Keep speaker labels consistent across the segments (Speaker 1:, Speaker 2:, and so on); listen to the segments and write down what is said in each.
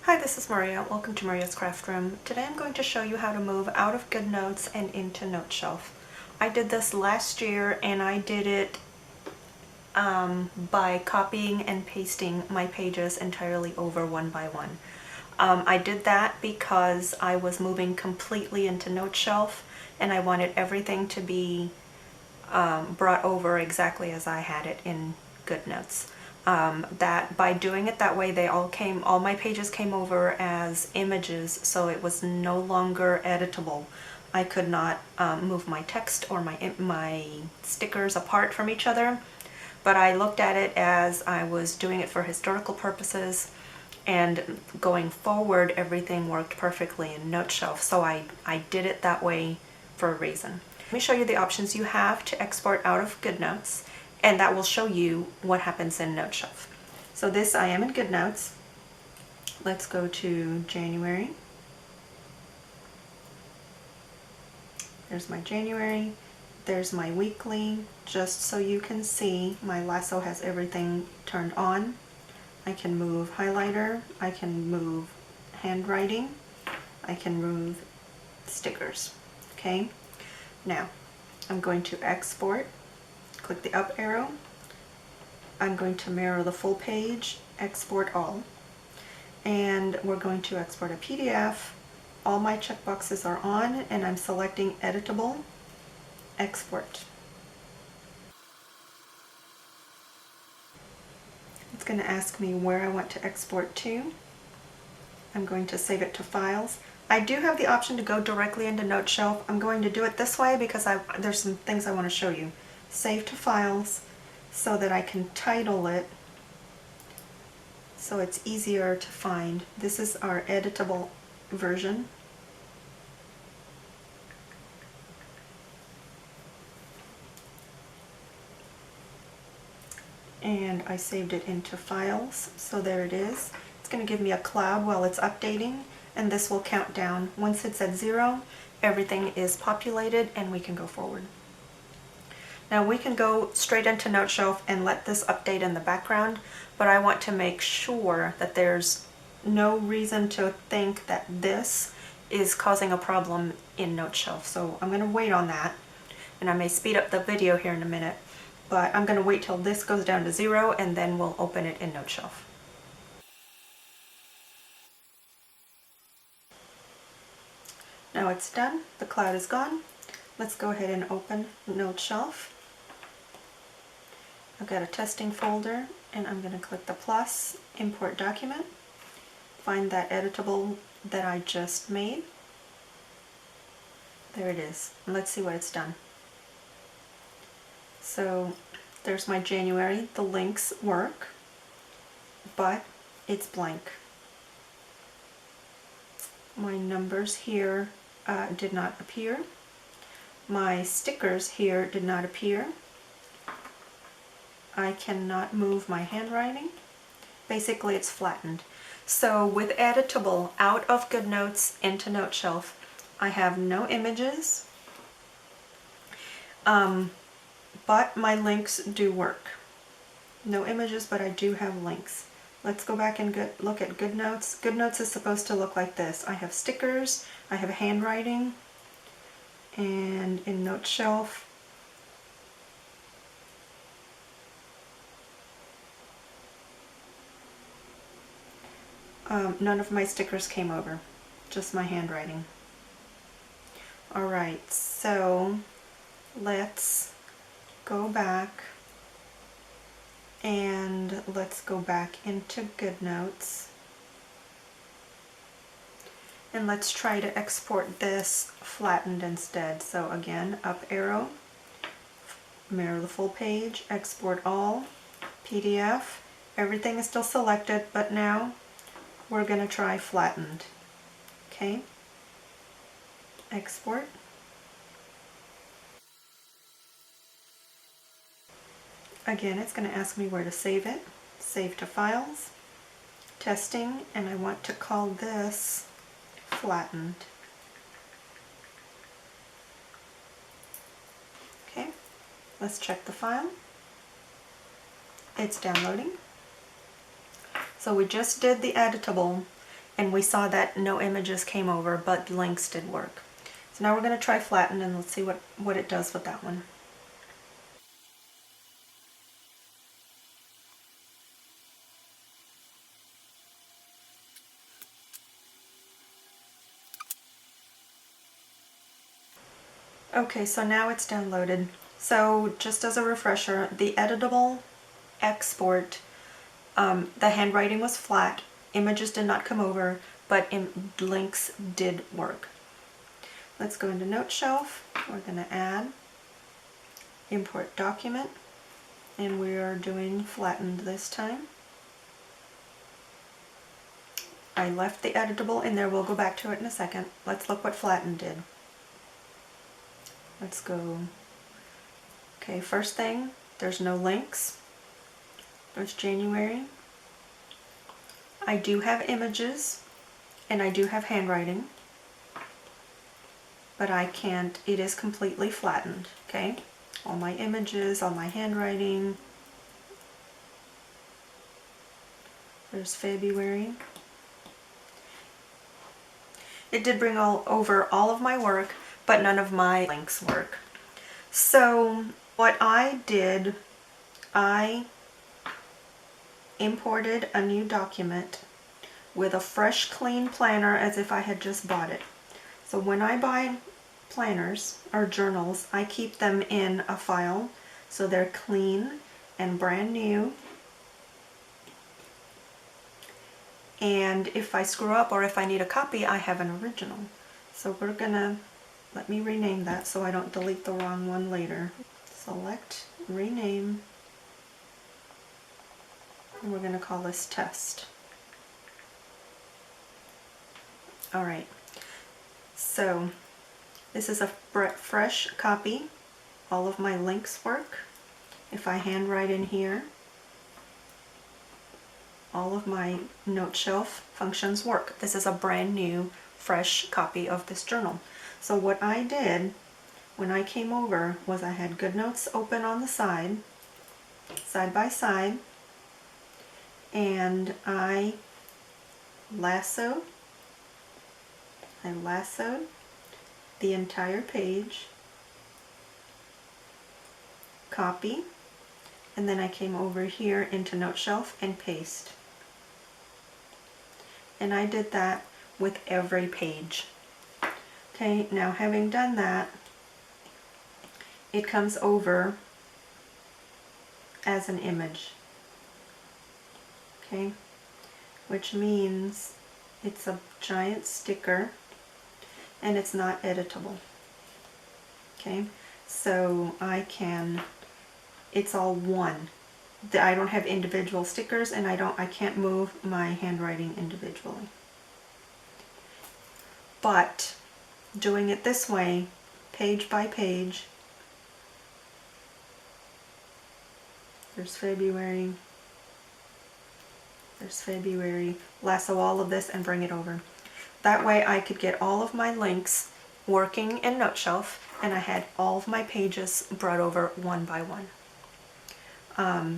Speaker 1: Hi, this is Maria. Welcome to Maria's Craft Room. Today I'm going to show you how to move out of Goodnotes and into Noteshelf. I did this last year and I did it by copying and pasting my pages entirely over one by one. I did that because I was moving completely into Noteshelf and I wanted everything to be brought over exactly as I had it in Goodnotes. That by doing it that way, all my pages came over as images, so it was no longer editable. I could not move my text or my stickers apart from each other, but I looked at it as I was doing it for historical purposes, and going forward everything worked perfectly in Noteshelf, so I did it that way for a reason. Let me show you the options you have to export out of Goodnotes, and that will show you what happens in Noteshelf. So this, I am in Goodnotes. Let's go to January. There's my January. There's my weekly. Just so you can see, my lasso has everything turned on. I can move highlighter. I can move handwriting. I can move stickers. Okay. Now, I'm going to export. Click the up arrow. I'm going to mirror the full page, export all. And we're going to export a PDF. All my checkboxes are on and I'm selecting editable, export. It's going to ask me where I want to export to. I'm going to save it to files. I do have the option to go directly into Noteshelf. I'm going to do it this way because there's some things I want to show you. Save to files so that I can title it so it's easier to find. This is our editable version. And I saved it into files, so there it is. It's going to give me a cloud while it's updating, and this will count down. Once it's at 0, everything is populated and we can go forward. Now we can go straight into Noteshelf and let this update in the background, but I want to make sure that there's no reason to think that this is causing a problem in Noteshelf. So I'm going to wait on that, and I may speed up the video here in a minute, but I'm going to wait till this goes down to 0 and then we'll open it in Noteshelf. Now it's done, the cloud is gone. Let's go ahead and open Noteshelf. I've got a testing folder and I'm going to click the plus, import document, find that editable that I just made. There it is. And let's see what it's done. So there's my January. The links work, but it's blank. My numbers here did not appear. My stickers here did not appear. I cannot move my handwriting. Basically, it's flattened. So with editable out of Goodnotes into Noteshelf, I have no images, but my links do work. No images, but I do have links. Let's go back and look at Goodnotes. Goodnotes is supposed to look like this. I have stickers, I have handwriting, and in Noteshelf, none of my stickers came over, just my handwriting. Alright, so let's go back and let's go back into Goodnotes and let's try to export this flattened instead. So again, up arrow, mirror the full page, export all, PDF. Everything is still selected, but now we're going to try flattened. Okay, export. Again, it's going to ask me where to save it. Save to files, testing, and I want to call this flattened. Okay, let's check the file. It's downloading. So we just did the editable and we saw that no images came over, but links did work. So now we're going to try flatten, and let's see what it does with that one. Okay, so now it's downloaded. So just as a refresher, the editable export, the handwriting was flat, images did not come over, but links did work. Let's go into Noteshelf. We're going to add, import document, and we are doing flattened this time. I left the editable in there, we'll go back to it in a second. Let's look what flattened did. Let's go. Okay, first thing, there's no links. There's January. I do have images, and I do have handwriting, but I can't, it is completely flattened, okay? All my images, all my handwriting. There's February. It did bring over all of my work, but none of my links work. So what I did, I imported a new document with a fresh, clean planner as if I had just bought it. So when I buy planners or journals, I keep them in a file so they're clean and brand new. And if I screw up or if I need a copy, I have an original. So we're gonna, let me rename that so I don't delete the wrong one later. Select, rename, and we're gonna call this test. All right, so this is a fresh copy. All of my links work. If I handwrite in here, all of my Noteshelf functions work. This is a brand new, fresh copy of this journal. So what I did when I came over was I had Goodnotes open on the side by side, and I lassoed the entire page, copy, and then I came over here into Noteshelf and paste. And I did that with every page. Okay, now having done that, it comes over as an image. Okay, which means it's a giant sticker and it's not editable. Okay, so I can, it's all one. I don't have individual stickers, and I can't move my handwriting individually. But doing it this way, page by page, there's February, lasso all of this and bring it over. That way I could get all of my links working in Noteshelf, and I had all of my pages brought over one by one.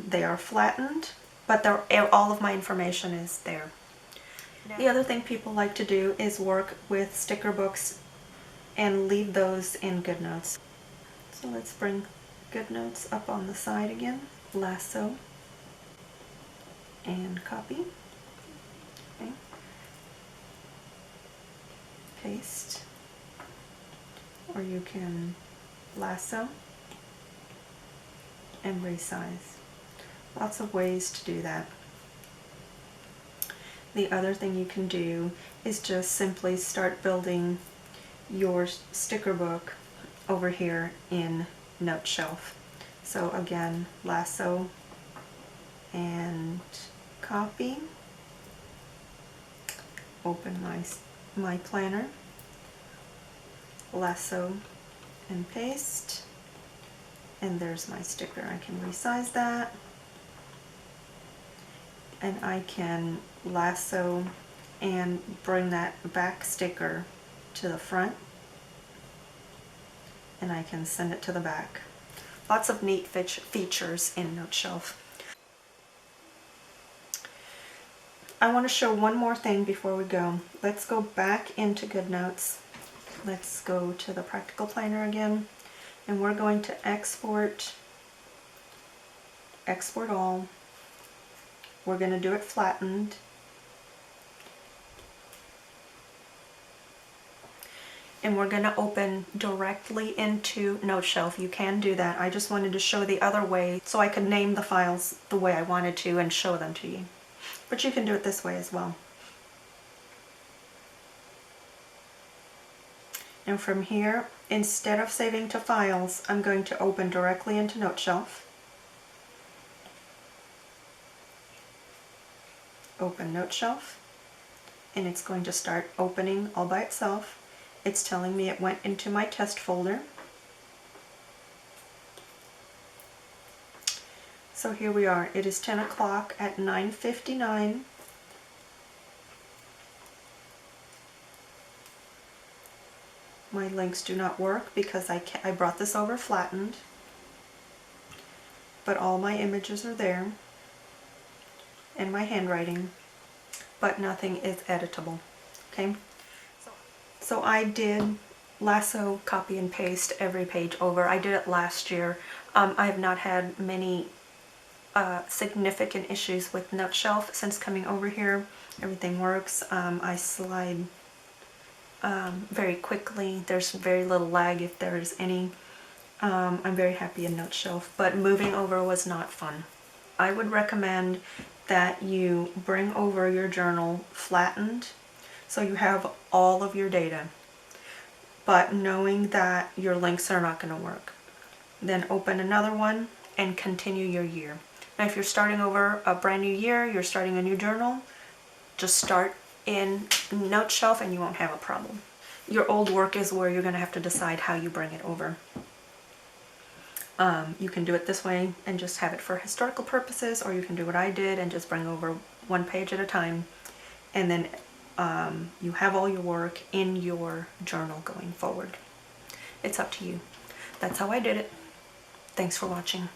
Speaker 1: They are flattened, but all of my information is there. The other thing people like to do is work with sticker books and leave those in Goodnotes. So let's bring Goodnotes up on the side again, lasso, and copy. Okay. Paste, or you can lasso and resize. Lots of ways to do that. The other thing you can do is just simply start building your sticker book over here in Noteshelf. So again, lasso and copy, open my planner, lasso and paste, and there's my sticker. I can resize that, and I can lasso and bring that back sticker to the front, and I can send it to the back. Lots of neat features in Noteshelf. I want to show one more thing before we go. Let's go back into Goodnotes. Let's go to the Practical Planner again, and we're going to export all. We're going to do it flattened. And we're going to open directly into Noteshelf. You can do that. I just wanted to show the other way so I could name the files the way I wanted to and show them to you. But you can do it this way as well. And from here, instead of saving to files, I'm going to open directly into Noteshelf. Open Noteshelf, and it's going to start opening all by itself. It's telling me it went into my test folder. So here we are. It is 10 o'clock at 9:59. My links do not work because I brought this over flattened, but all my images are there and my handwriting, but nothing is editable. Okay? So I did lasso, copy and paste every page over. I did it last year. I have not had many significant issues with Noteshelf since coming over here. Everything works. I slide very quickly. There's very little lag if there's any. I'm very happy in Noteshelf, but moving over was not fun. I would recommend that you bring over your journal flattened so you have all of your data, but knowing that your links are not going to work. Then open another one and continue your year. Now if you're starting over a brand new year, you're starting a new journal, just start in Noteshelf and you won't have a problem. Your old work is where you're going to have to decide how you bring it over. You can do it this way and just have it for historical purposes, or you can do what I did and just bring over one page at a time, and then you have all your work in your journal going forward. It's up to you. That's how I did it. Thanks for watching.